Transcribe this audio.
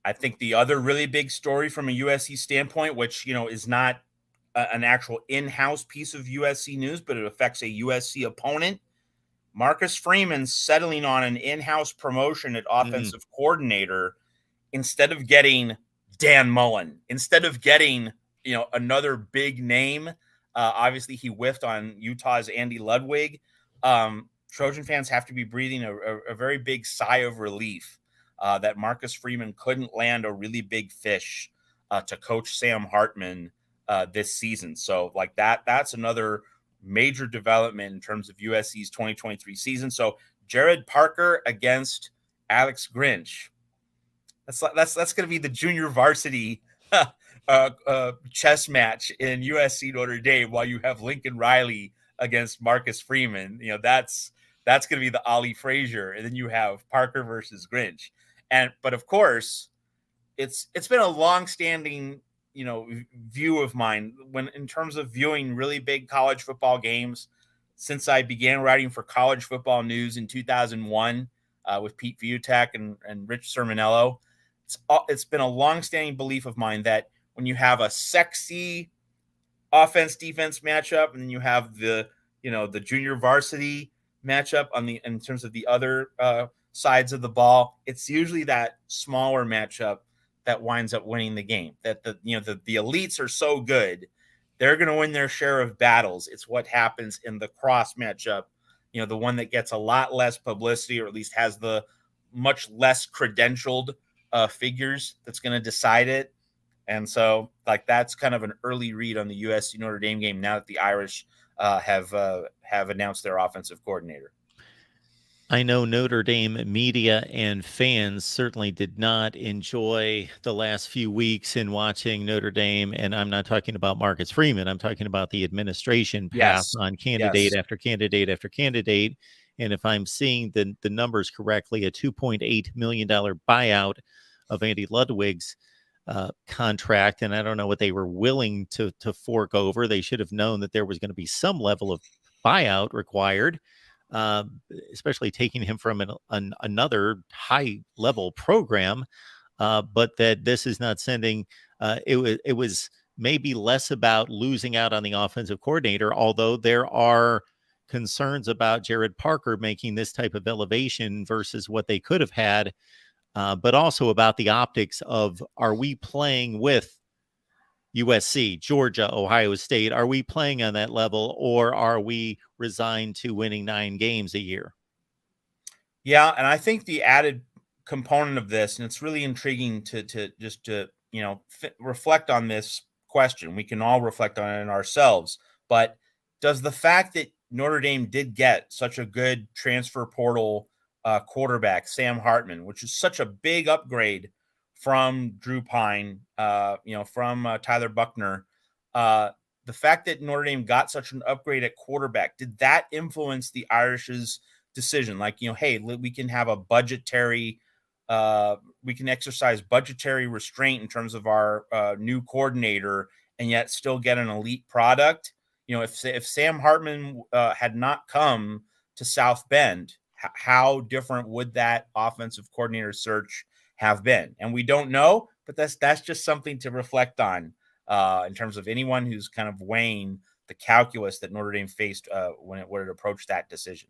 I think the other really big story from a USC standpoint, which, is not an actual in-house piece of USC news, but it affects a USC opponent. Marcus Freeman settling on an in-house promotion at offensive coordinator instead of getting Dan Mullen, instead of getting, another big name. Obviously, he whiffed on Utah's Andy Ludwig. Trojan fans have to be breathing a very big sigh of relief that Marcus Freeman couldn't land a really big fish to coach Sam Hartman this season. So like that's another major development in terms of USC's 2023 season. So Gerad Parker against Alex Grinch. That's going to be the junior varsity chess match in USC Notre Dame, while you have Lincoln Riley against Marcus Freeman. That's going to be the Ali Frazier, and then you have Parker versus Grinch. But of course, it's been a long-standing view of mine when in terms of viewing really big college football games since I began writing for College Football News in 2001 with Pete Viutek and Rich Sermonello. It's been a long-standing belief of mine that when you have a sexy offense-defense matchup, and then you have the junior varsity matchup in terms of the other sides of the ball, it's usually that smaller matchup that winds up winning the game. That the elites are so good, they're going to win their share of battles. It's what happens in the cross matchup, the one that gets a lot less publicity, or at least has the much less credentialed figures that's going to decide it. And so that's kind of an early read on the USC Notre Dame game now that the Irish have announced their offensive coordinator. I know Notre Dame media and fans certainly did not enjoy the last few weeks in watching Notre Dame, and I'm not talking about Marcus Freeman. I'm talking about the administration pass on candidate after candidate after candidate. And if I'm seeing the numbers correctly, a $2.8 million buyout of Andy Ludwig's contract, and I don't know what they were willing to fork over. They should have known that there was going to be some level of buyout required. Especially taking him from another high-level program, but that this is not sending. It was maybe less about losing out on the offensive coordinator, although there are concerns about Gerad Parker making this type of elevation versus what they could have had, but also about the optics of, are we playing with USC, Georgia, Ohio State? Are we playing on that level, or are we resigned to winning 9 games a year? Yeah, and I think the added component of this, and it's really intriguing to reflect on this question. We can all reflect on it ourselves, but does the fact that Notre Dame did get such a good transfer portal quarterback, Sam Hartman, which is such a big upgrade from Drew Pine, from Tyler Buckner, the fact that Notre Dame got such an upgrade at quarterback, did that influence the Irish's decision? Hey, we can have a budgetary, we can exercise budgetary restraint in terms of our new coordinator and yet still get an elite product. If Sam Hartman had not come to South Bend, how different would that offensive coordinator search have been? And we don't know, but that's just something to reflect on in terms of anyone who's kind of weighing the calculus that Notre Dame faced when it approached that decision.